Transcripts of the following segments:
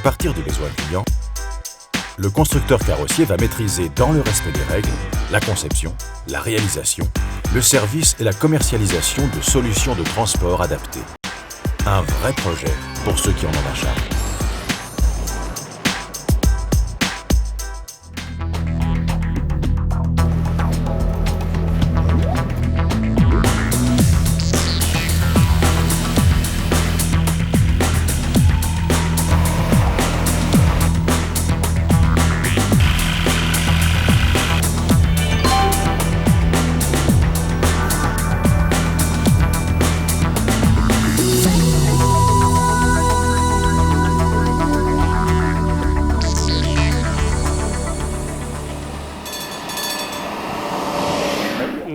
partir du besoin client, le constructeur carrossier va maîtriser dans le respect des règles la conception, la réalisation, le service et la commercialisation de solutions de transport adaptées. Un vrai projet pour ceux qui en ont la charge.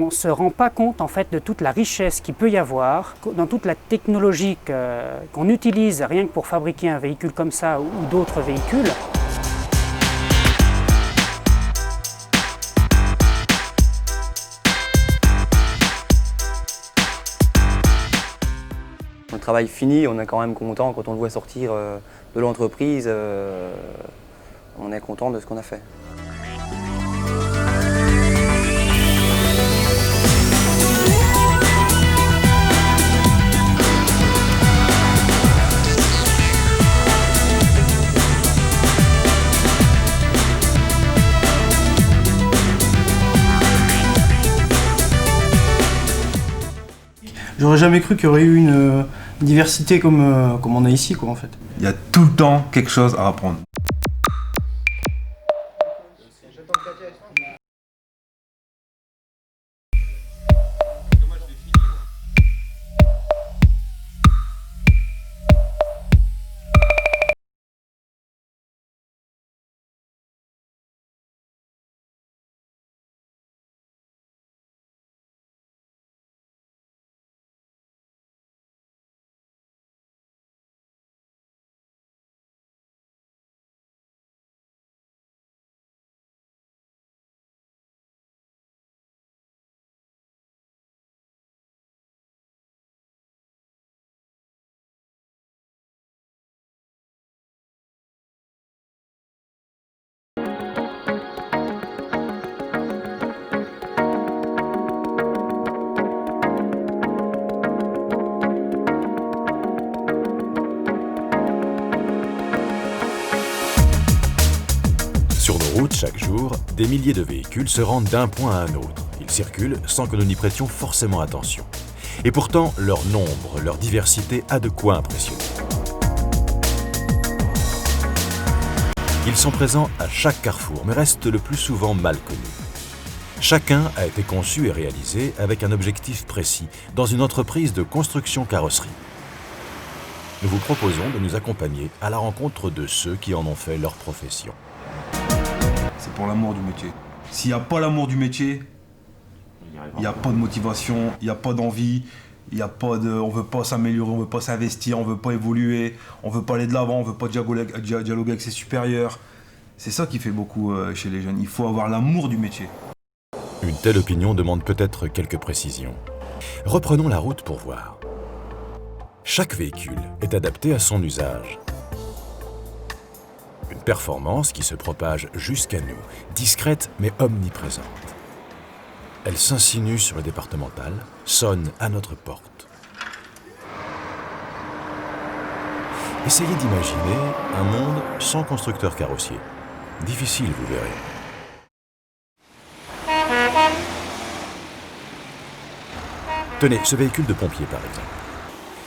On ne se rend pas compte en fait de toute la richesse qu'il peut y avoir dans toute la technologie qu'on utilise rien que pour fabriquer un véhicule comme ça ou d'autres véhicules. Un travail fini, on est quand même content quand on le voit sortir de l'entreprise. On est content de ce qu'on a fait. J'aurais jamais cru qu'il y aurait eu une diversité comme on a ici, quoi, en fait. Il y a tout le temps quelque chose à apprendre. Sur nos routes, chaque jour, des milliers de véhicules se rendent d'un point à un autre. Ils circulent sans que nous n'y prêtions forcément attention. Et pourtant, leur nombre, leur diversité a de quoi impressionner. Ils sont présents à chaque carrefour, mais restent le plus souvent mal connus. Chacun a été conçu et réalisé avec un objectif précis, dans une entreprise de construction carrosserie. Nous vous proposons de nous accompagner à la rencontre de ceux qui en ont fait leur profession. C'est pour l'amour du métier. S'il n'y a pas l'amour du métier, il n'y a pas de motivation, il n'y a pas d'envie, on ne veut pas s'améliorer, on ne veut pas s'investir, on ne veut pas évoluer, on ne veut pas aller de l'avant, on ne veut pas dialoguer avec ses supérieurs. C'est ça qui fait beaucoup chez les jeunes. Il faut avoir l'amour du métier. Une telle opinion demande peut-être quelques précisions. Reprenons la route pour voir. Chaque véhicule est adapté à son usage. Une performance qui se propage jusqu'à nous, discrète mais omniprésente. Elle s'insinue sur le départemental, sonne à notre porte. Essayez d'imaginer un monde sans constructeur carrossier. Difficile, vous verrez. Tenez, ce véhicule de pompier par exemple.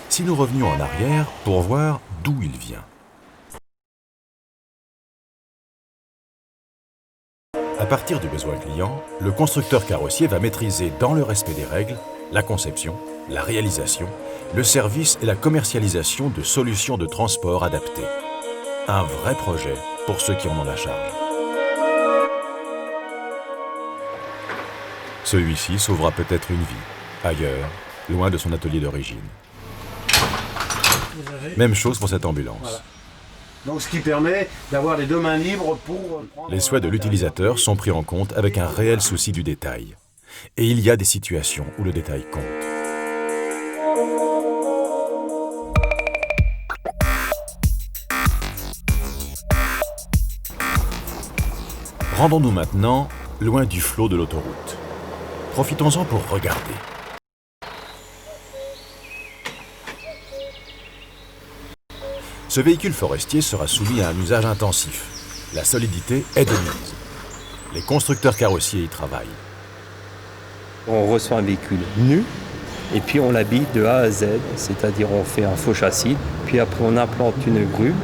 Si nous revenions en arrière pour voir d'où il vient. À partir du besoin client, le constructeur carrossier va maîtriser dans le respect des règles la conception, la réalisation, le service et la commercialisation de solutions de transport adaptées. Un vrai projet pour ceux qui en ont la charge. Celui-ci sauvera peut-être une vie, ailleurs, loin de son atelier d'origine. Même chose pour cette ambulance. Voilà. Donc ce qui permet d'avoir les deux mains libres pour prendre... Les souhaits de l'utilisateur sont pris en compte avec un réel souci du détail. Et il y a des situations où le détail compte. Rendons-nous maintenant loin du flot de l'autoroute. Profitons-en pour regarder. Ce véhicule forestier sera soumis à un usage intensif. La solidité est de mise. Les constructeurs carrossiers y travaillent. On reçoit un véhicule nu et puis on l'habille de A à Z, c'est-à-dire on fait un faux châssis, puis après on implante une grue.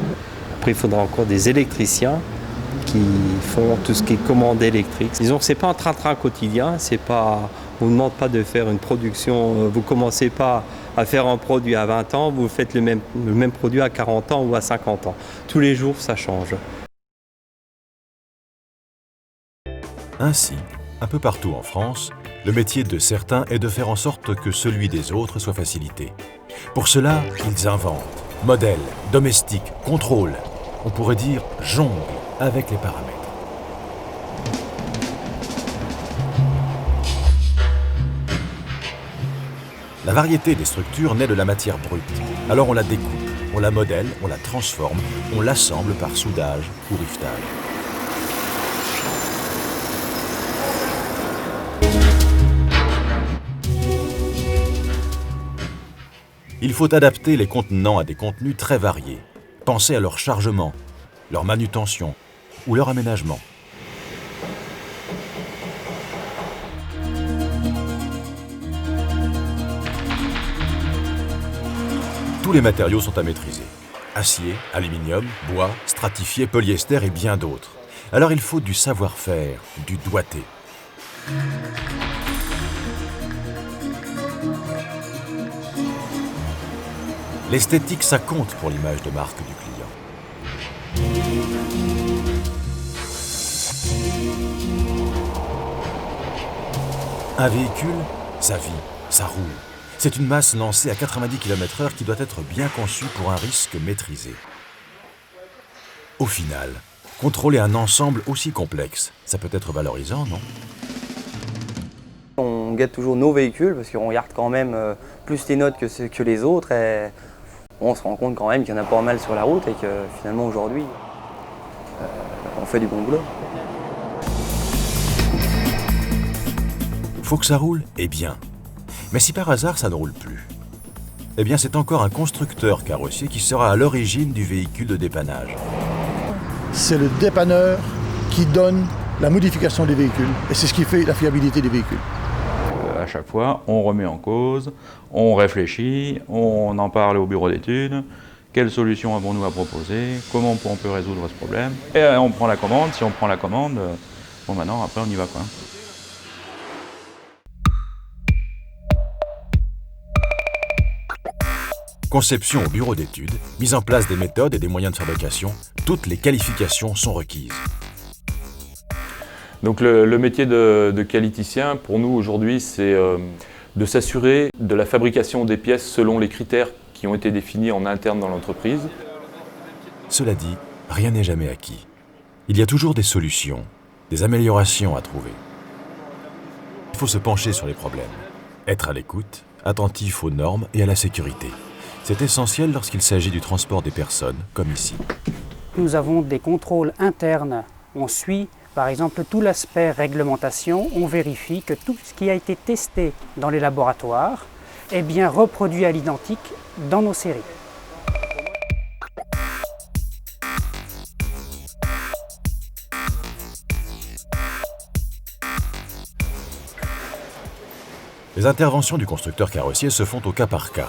Après il faudra encore des électriciens qui font tout ce qui est commande électrique. Disons que c'est pas un train-train quotidien, c'est pas, on ne demande pas de faire une production, vous commencez pas à faire un produit à 20 ans, vous faites le même produit à 40 ans ou à 50 ans. Tous les jours ça change. Ainsi, un peu partout en France, le métier de certains est de faire en sorte que celui des autres soit facilité. Pour cela, ils inventent, modèlent, domestiquent, contrôlent. On pourrait dire jonglent avec les paramètres. La variété des structures naît de la matière brute. Alors on la découpe, on la modèle, on la transforme, on l'assemble par soudage ou rivetage. Il faut adapter les contenants à des contenus très variés. Pensez à leur chargement, leur manutention ou leur aménagement. Tous les matériaux sont à maîtriser. Acier, aluminium, bois, stratifié, polyester et bien d'autres. Alors il faut du savoir-faire, du doigté. L'esthétique, ça compte pour l'image de marque du client. Un véhicule, ça vit, ça roule. C'est une masse lancée à 90 km/h qui doit être bien conçue pour un risque maîtrisé. Au final, contrôler un ensemble aussi complexe, ça peut être valorisant, non ? On guette toujours nos véhicules parce qu'on regarde quand même plus les notes que les autres et on se rend compte quand même qu'il y en a pas mal sur la route et que finalement aujourd'hui, on fait du bon boulot. Faut que ça roule, eh bien. Mais si par hasard ça ne roule plus, eh bien c'est encore un constructeur carrossier qui sera à l'origine du véhicule de dépannage. C'est le dépanneur qui donne la modification des véhicules et c'est ce qui fait la fiabilité des véhicules. À chaque fois, on remet en cause, on réfléchit, on en parle au bureau d'études, quelles solutions avons-nous à proposer, comment on peut résoudre ce problème. Et on prend la commande, si on prend la commande, bon maintenant après on y va quoi. Conception au bureau d'études, mise en place des méthodes et des moyens de fabrication, toutes les qualifications sont requises. Donc le métier de qualiticien, pour nous aujourd'hui, c'est de s'assurer de la fabrication des pièces selon les critères qui ont été définis en interne dans l'entreprise. Cela dit, rien n'est jamais acquis. Il y a toujours des solutions, des améliorations à trouver. Il faut se pencher sur les problèmes, être à l'écoute, attentif aux normes et à la sécurité. C'est essentiel lorsqu'il s'agit du transport des personnes, comme ici. Nous avons des contrôles internes. On suit, par exemple, tout l'aspect réglementation. On vérifie que tout ce qui a été testé dans les laboratoires est bien reproduit à l'identique dans nos séries. Les interventions du constructeur carrossier se font au cas par cas.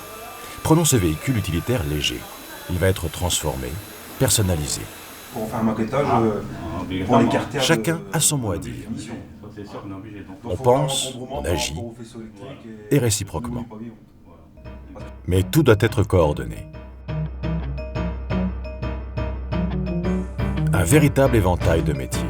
Prenons ce véhicule utilitaire léger. Il va être transformé, personnalisé. Pour faire un maquettage, pour l'écarter. Chacun a son mot à dire. On pense, on agit, et réciproquement. Mais tout doit être coordonné. Un véritable éventail de métiers.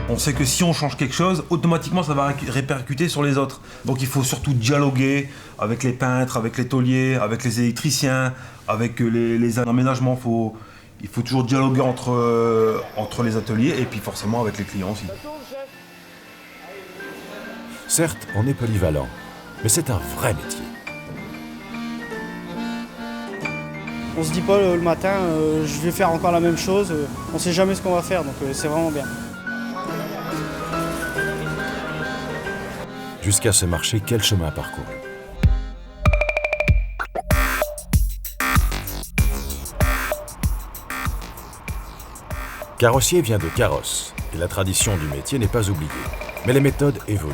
On sait que si on change quelque chose, automatiquement ça va répercuter sur les autres. Donc il faut surtout dialoguer avec les peintres, avec les tôliers, avec les électriciens, avec les aménagements. Il faut toujours dialoguer entre les ateliers et puis forcément avec les clients aussi. Certes, on est polyvalent, mais c'est un vrai métier. On se dit pas le matin, je vais faire encore la même chose. On sait jamais ce qu'on va faire, donc c'est vraiment bien. Jusqu'à ce marché, quel chemin parcouru? Carrossier vient de carrosse, et la tradition du métier n'est pas oubliée. Mais les méthodes évoluent.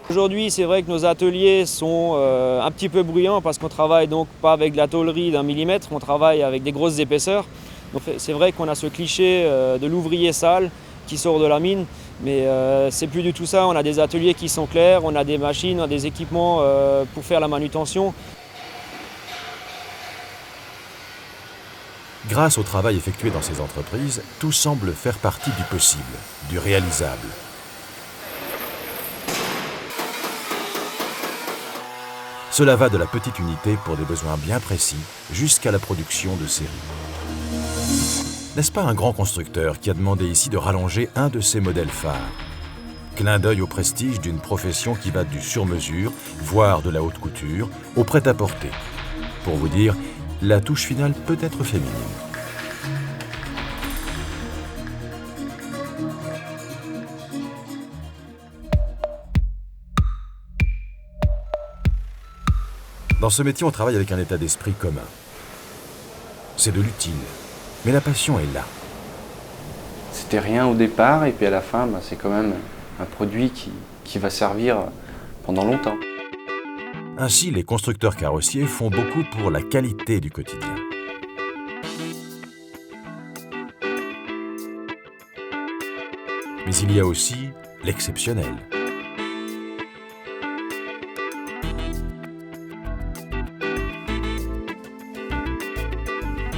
Aujourd'hui, c'est vrai que nos ateliers sont un petit peu bruyants parce qu'on travaille donc pas avec de la tôlerie d'1 millimètre, on travaille avec des grosses épaisseurs. Donc c'est vrai qu'on a ce cliché de l'ouvrier sale qui sort de la mine, mais c'est plus du tout ça. On a des ateliers qui sont clairs, on a des machines, on a des équipements pour faire la manutention. Grâce au travail effectué dans ces entreprises, tout semble faire partie du possible, du réalisable. Cela va de la petite unité pour des besoins bien précis jusqu'à la production de série. N'est-ce pas un grand constructeur qui a demandé ici de rallonger un de ses modèles phares? Clin d'œil au prestige d'une profession qui va du sur-mesure, voire de la haute couture, au prêt-à-porter. Pour vous dire, la touche finale peut être féminine. Dans ce métier, on travaille avec un état d'esprit commun. C'est de l'utile, mais la passion est là. C'était rien au départ, et puis à la fin, c'est quand même un produit qui va servir pendant longtemps. Ainsi, les constructeurs carrossiers font beaucoup pour la qualité du quotidien. Mais il y a aussi l'exceptionnel.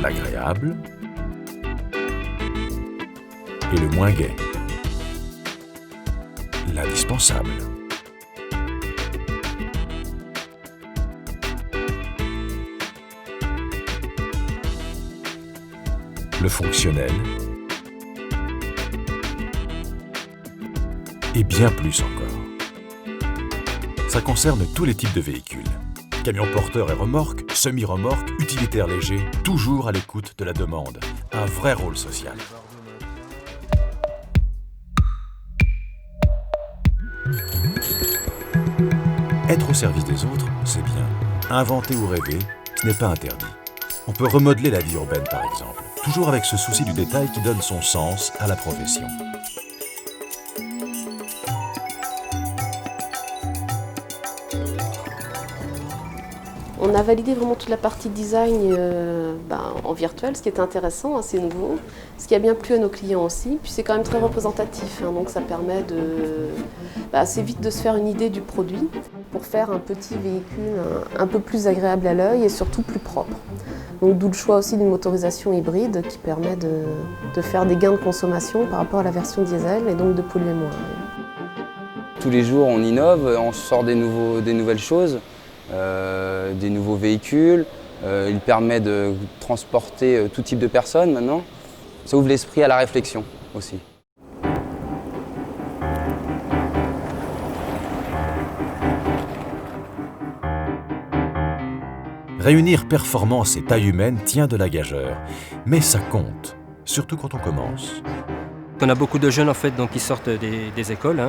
L'agréable et le moins gai. L'indispensable. Le fonctionnel et bien plus encore. Ça concerne tous les types de véhicules. Camions porteurs et remorques, semi-remorques, utilitaires légers, toujours à l'écoute de la demande. Un vrai rôle social. Être au service des autres, c'est bien. Inventer ou rêver, ce n'est pas interdit. On peut remodeler la vie urbaine, par exemple, toujours avec ce souci du détail qui donne son sens à la profession. On a validé vraiment toute la partie design en virtuel, ce qui est intéressant, assez nouveau, ce qui a bien plu à nos clients aussi. Puis c'est quand même très représentatif, donc ça permet assez vite de se faire une idée du produit pour faire un petit véhicule un peu plus agréable à l'œil et surtout plus propre. Donc d'où le choix aussi d'une motorisation hybride qui permet de faire des gains de consommation par rapport à la version diesel et donc de polluer moins. Tous les jours on innove, on sort des nouvelles choses. Des nouveaux véhicules, il permet de transporter tout type de personnes maintenant. Ça ouvre l'esprit à la réflexion aussi. Réunir performance et taille humaine tient de la gageure, mais ça compte, surtout quand on commence. On a beaucoup de jeunes en fait, qui sortent des écoles,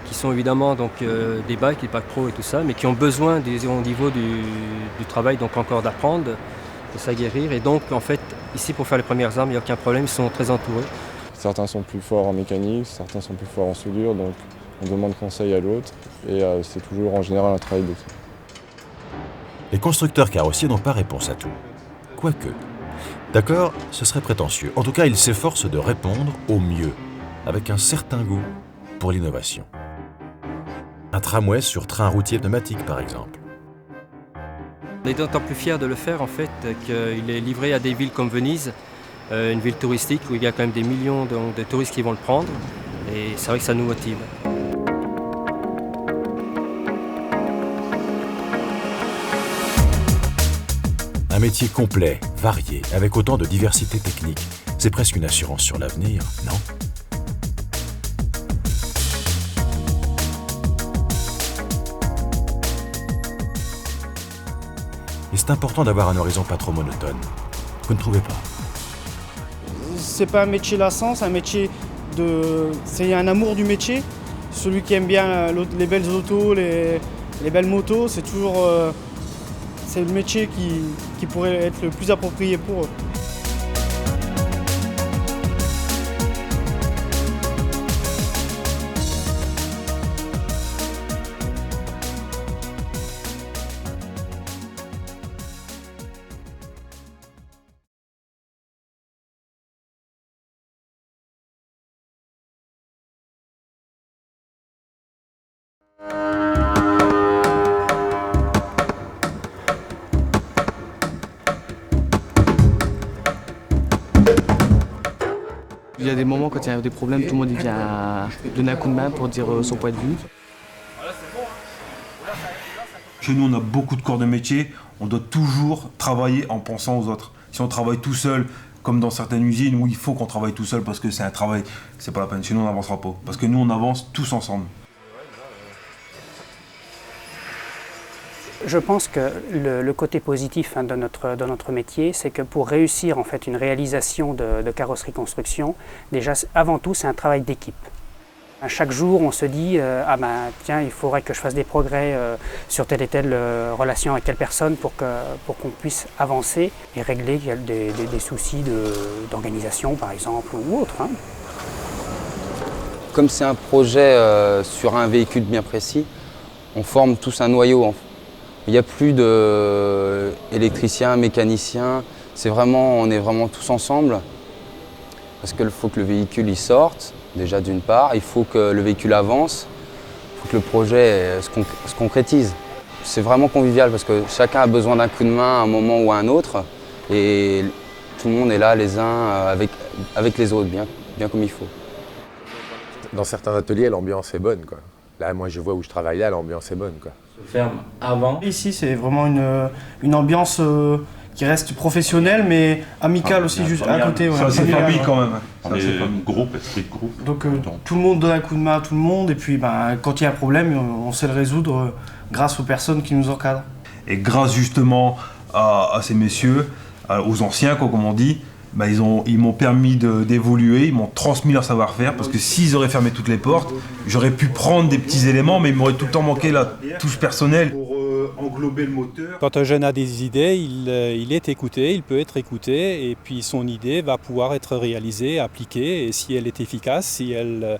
qui sont évidemment des bacs, des bacs pro et tout ça, mais qui ont besoin au niveau du travail encore d'apprendre, de s'aguerrir. Et donc en fait, ici pour faire les premières armes, il n'y a aucun problème, ils sont très entourés. Certains sont plus forts en mécanique, certains sont plus forts en soudure, donc on demande conseil à l'autre et c'est toujours en général un travail d'équipe. Les constructeurs carrossiers n'ont pas réponse à tout. Quoique. D'accord, ce serait prétentieux. En tout cas, ils s'efforcent de répondre au mieux, avec un certain goût pour l'innovation. Un tramway sur train routier pneumatique, par exemple. On est d'autant plus fiers de le faire, en fait, qu'il est livré à des villes comme Venise, une ville touristique où il y a quand même des millions de touristes qui vont le prendre. Et c'est vrai que ça nous motive. Un métier complet, varié, avec autant de diversité technique. C'est presque une assurance sur l'avenir, non ? Et c'est important d'avoir un horizon pas trop monotone. Vous ne trouvez pas? C'est pas un métier lassant, c'est un métier c'est un amour du métier. Celui qui aime bien les belles autos, les belles motos, c'est toujours c'est le métier qui pourrait être le plus approprié pour eux. Il y a des moments quand il y a des problèmes, tout le monde vient donner un coup de main pour dire son point de vue. Chez nous, on a beaucoup de corps de métier. On doit toujours travailler en pensant aux autres. Si on travaille tout seul, comme dans certaines usines où il faut qu'on travaille tout seul parce que c'est un travail, c'est pas la peine. Sinon, on n'avancera pas. Parce que nous, on avance tous ensemble. Je pense que le côté positif de notre métier, c'est que pour réussir en fait une réalisation de carrosserie construction, déjà avant tout c'est un travail d'équipe. À chaque jour on se dit tiens, il faudrait que je fasse des progrès sur telle et telle relation avec telle personne pour qu'on puisse avancer et régler des soucis d'organisation par exemple ou autre. Hein. Comme c'est un projet sur un véhicule bien précis, on forme tous un noyau. Il n'y a plus d'électriciens, mécaniciens, on est vraiment tous ensemble. Parce qu'il faut que le véhicule sorte, déjà d'une part, il faut que le véhicule avance, il faut que le projet se concrétise. C'est vraiment convivial parce que chacun a besoin d'un coup de main à un moment ou à un autre. Et tout le monde est là les uns avec les autres, bien comme il faut. Dans certains ateliers, l'ambiance est bonne, quoi. Là, moi, je vois où je travaille là, l'ambiance est bonne, quoi. Se ferme avant. Ici, c'est vraiment une ambiance qui reste professionnelle, mais amicale aussi, juste à côté. Ça, c'est famille quand même. On est un groupe, esprit de groupe. Donc, tout le monde donne un coup de main à tout le monde, et puis quand il y a un problème, on sait le résoudre grâce aux personnes qui nous encadrent. Et grâce justement à ces messieurs, aux anciens, comme on dit, ils m'ont permis d'évoluer, ils m'ont transmis leur savoir-faire, parce que s'ils auraient fermé toutes les portes, j'aurais pu prendre des petits éléments, mais il m'aurait tout le temps manqué la touche personnelle. Pour englober le moteur. Quand un jeune a des idées, il est écouté, il peut être écouté, et puis son idée va pouvoir être réalisée, appliquée, et si elle est efficace, si elle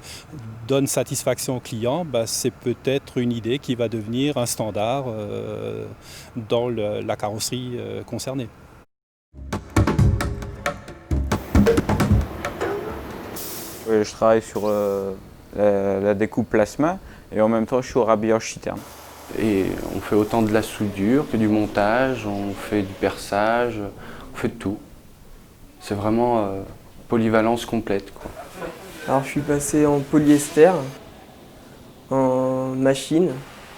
donne satisfaction au client, c'est peut-être une idée qui va devenir un standard dans la carrosserie concernée. Je travaille sur la découpe plasma et en même temps je suis au rhabillage citerne. Et on fait autant de la soudure que du montage, on fait du perçage, on fait de tout. C'est vraiment polyvalence complète, quoi. Alors je suis passé en polyester, en machine,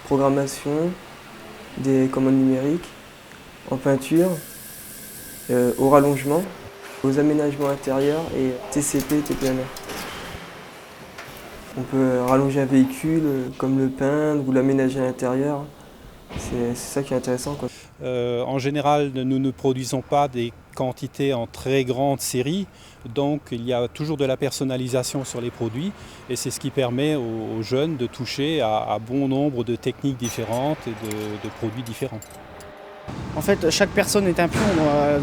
programmation, des commandes numériques, en peinture, au rallongement, aux aménagements intérieurs et TCP et TPMR. On peut rallonger un véhicule, comme le peindre ou l'aménager à l'intérieur. C'est ça qui est intéressant, quoi. En général, nous ne produisons pas des quantités en très grande série, donc il y a toujours de la personnalisation sur les produits et c'est ce qui permet aux jeunes de toucher à bon nombre de techniques différentes et de produits différents. En fait, chaque personne est un pion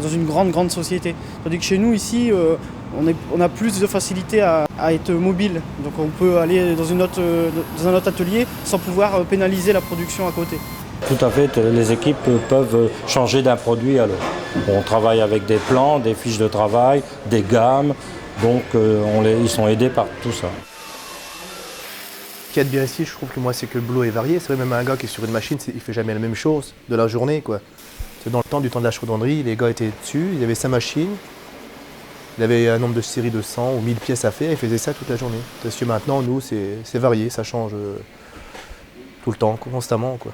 dans une grande société. Tandis que chez nous, ici, on a plus de facilité à être mobile. Donc on peut aller dans un autre atelier sans pouvoir pénaliser la production à côté. Tout à fait, les équipes peuvent changer d'un produit à l'autre. On travaille avec des plans, des fiches de travail, des gammes, donc ils sont aidés par tout ça. Ce qu'il y a de bien ici, je trouve que moi, c'est que le boulot est varié. C'est vrai, même un gars qui est sur une machine, il fait jamais la même chose de la journée, quoi. C'est dans le temps de la chaudronnerie, les gars étaient dessus, il y avait 5 machines, il avait un nombre de séries de 100 ou 1000 pièces à faire, il faisait ça toute la journée. Parce que maintenant, nous, c'est varié, ça change tout le temps, constamment, quoi.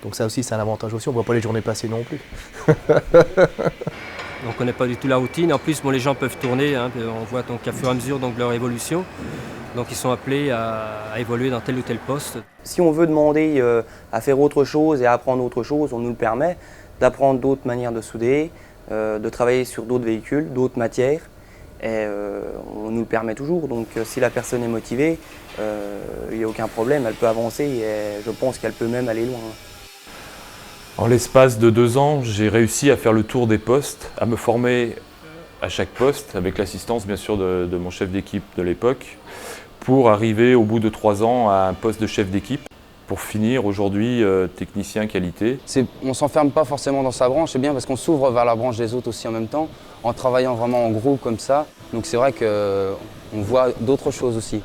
Donc ça aussi, c'est un avantage aussi, on ne voit pas les journées passer non plus. On ne connaît pas du tout la routine, en plus, les gens peuvent tourner, hein, on voit donc à fur et à mesure leur évolution. Donc ils sont appelés à évoluer dans tel ou tel poste. Si on veut demander à faire autre chose et à apprendre autre chose, on nous le permet. d'apprendre d'autres manières de souder, de travailler sur d'autres véhicules, d'autres matières. Et on nous le permet toujours, donc si la personne est motivée, il n'y a aucun problème, elle peut avancer et je pense qu'elle peut même aller loin. En l'espace de 2 ans, j'ai réussi à faire le tour des postes, à me former à chaque poste, avec l'assistance bien sûr de mon chef d'équipe de l'époque, pour arriver au bout de 3 ans à un poste de chef d'équipe, pour finir aujourd'hui technicien qualité. On ne s'enferme pas forcément dans sa branche, c'est bien parce qu'on s'ouvre vers la branche des autres aussi en même temps, en travaillant vraiment en groupe comme ça. Donc c'est vrai qu'on voit d'autres choses aussi.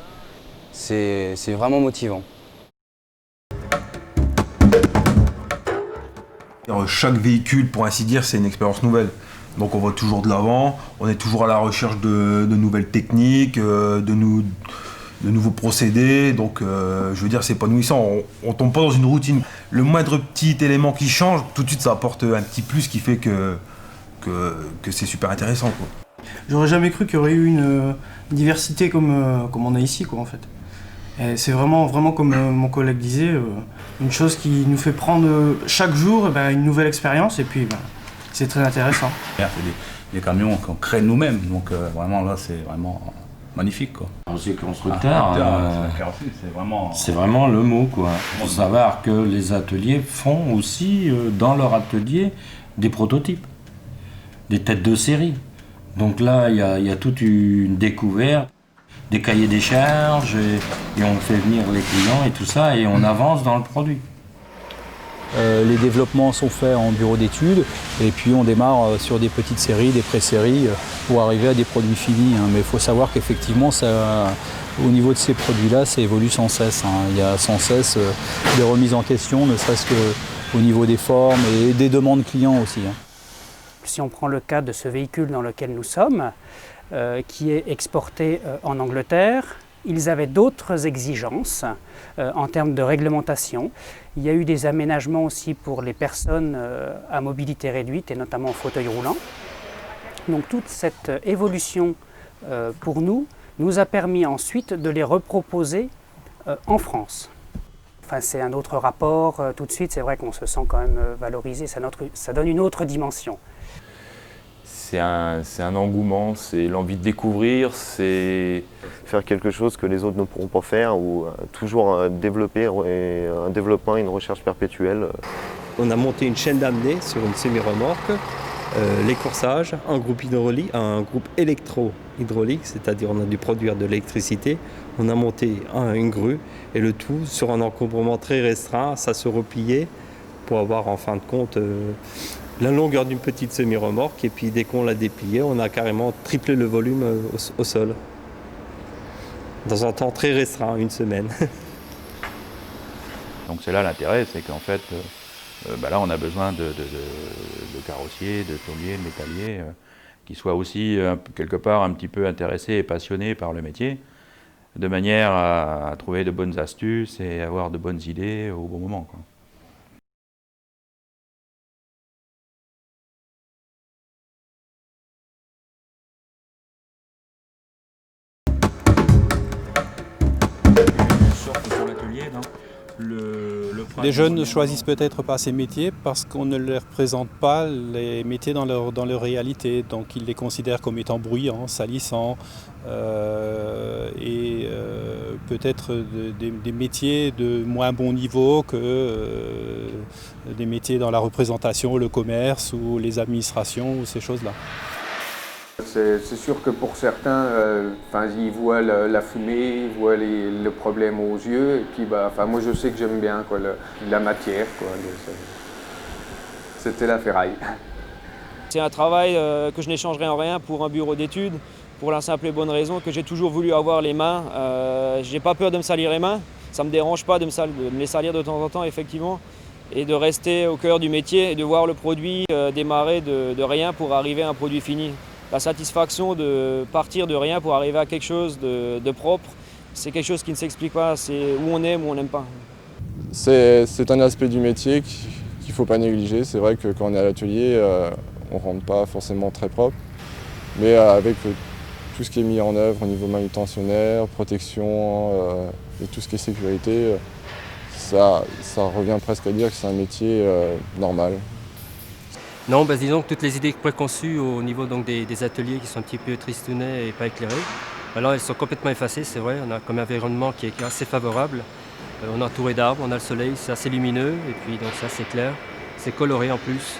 C'est vraiment motivant. Chaque véhicule, pour ainsi dire, c'est une expérience nouvelle. Donc on va toujours de l'avant, on est toujours à la recherche de nouvelles techniques, de nouveaux procédés. Donc je veux dire, c'est épanouissant, on tombe pas dans une routine. Le moindre petit élément qui change, tout de suite ça apporte un petit plus qui fait que c'est super intéressant, quoi. J'aurais jamais cru qu'il y aurait eu une diversité comme on a ici, quoi, en fait. Et c'est vraiment comme mon collègue disait, une chose qui nous fait prendre chaque jour une nouvelle expérience et puis c'est très intéressant. C'est des camions qu'on crée nous-mêmes, donc vraiment là c'est vraiment magnifique, quoi. Carrossier constructeur, c'est vraiment le mot, quoi. Il faut savoir que les ateliers font aussi dans leur atelier des prototypes, des têtes de série. Donc là il y a toute une découverte, des cahiers des charges et on fait venir les clients et tout ça et on avance dans le produit. Les développements sont faits en bureau d'études et puis on démarre sur des petites séries, des pré-séries pour arriver à des produits finis. Mais il faut savoir qu'effectivement, au niveau de ces produits-là, ça évolue sans cesse. Il y a sans cesse des remises en question, ne serait-ce qu'au niveau des formes et des demandes clients aussi. Si on prend le cas de ce véhicule dans lequel nous sommes, qui est exporté en Angleterre, ils avaient d'autres exigences en termes de réglementation. Il y a eu des aménagements aussi pour les personnes à mobilité réduite et notamment en fauteuil roulant. Donc toute cette évolution pour nous a permis ensuite de les reproposer en France. Enfin, c'est un autre rapport, tout de suite c'est vrai qu'on se sent quand même valorisé, ça donne une autre dimension. C'est un engouement, c'est l'envie de découvrir, c'est faire quelque chose que les autres ne pourront pas faire ou toujours développer un développement et une recherche perpétuelle. On a monté une chaîne d'amener sur une semi-remorque, les coursages, un groupe électro-hydraulique, c'est-à-dire on a dû produire de l'électricité. On a monté une grue et le tout sur un encombrement très restreint, ça se repliait pour avoir en fin de compte la longueur d'une petite semi-remorque et puis dès qu'on l'a déplié, on a carrément triplé le volume au sol. Dans un temps très restreint, une semaine. Donc c'est là l'intérêt, c'est qu'en fait, là on a besoin de carrossiers, de tôliers, de métalliers, qui soient aussi quelque part un petit peu intéressés et passionnés par le métier, de manière à trouver de bonnes astuces et avoir de bonnes idées au bon moment, quoi. Les jeunes ne choisissent peut-être pas ces métiers parce qu'on ne leur présente pas les métiers dans leur réalité. Donc ils les considèrent comme étant bruyants, salissants et peut-être des métiers de moins bon niveau que des métiers dans la représentation, le commerce ou les administrations ou ces choses-là. C'est sûr que pour certains, ils voient la fumée, ils voient le problème aux yeux, et puis moi je sais que j'aime bien la matière, c'était la ferraille. C'est un travail que je n'échangerai en rien pour un bureau d'études, pour la simple et bonne raison que j'ai toujours voulu avoir les mains. J'ai pas peur de me salir les mains, ça me dérange pas de me les salir de temps en temps effectivement, et de rester au cœur du métier et de voir le produit démarrer de rien pour arriver à un produit fini. La satisfaction de partir de rien pour arriver à quelque chose de propre, c'est quelque chose qui ne s'explique pas, c'est où on aime ou on n'aime pas. C'est un aspect du métier qu'il ne faut pas négliger. C'est vrai que quand on est à l'atelier, on ne rentre pas forcément très propre, mais avec tout ce qui est mis en œuvre au niveau manutentionnaire, protection et tout ce qui est sécurité, ça revient presque à dire que c'est un métier normal. Non, disons que toutes les idées préconçues au niveau donc, des ateliers qui sont un petit peu tristounets et pas éclairés, alors elles sont complètement effacées, c'est vrai. On a comme un environnement qui est assez favorable. On est entouré d'arbres, on a le soleil, c'est assez lumineux et puis donc c'est assez clair. C'est coloré en plus,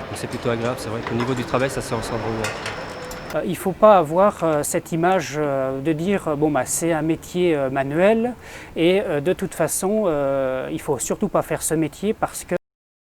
donc c'est plutôt agréable. C'est vrai qu'au niveau du travail, ça se ressent vraiment. Il ne faut pas avoir cette image de dire bon, c'est un métier manuel et de toute façon il ne faut surtout pas faire ce métier parce que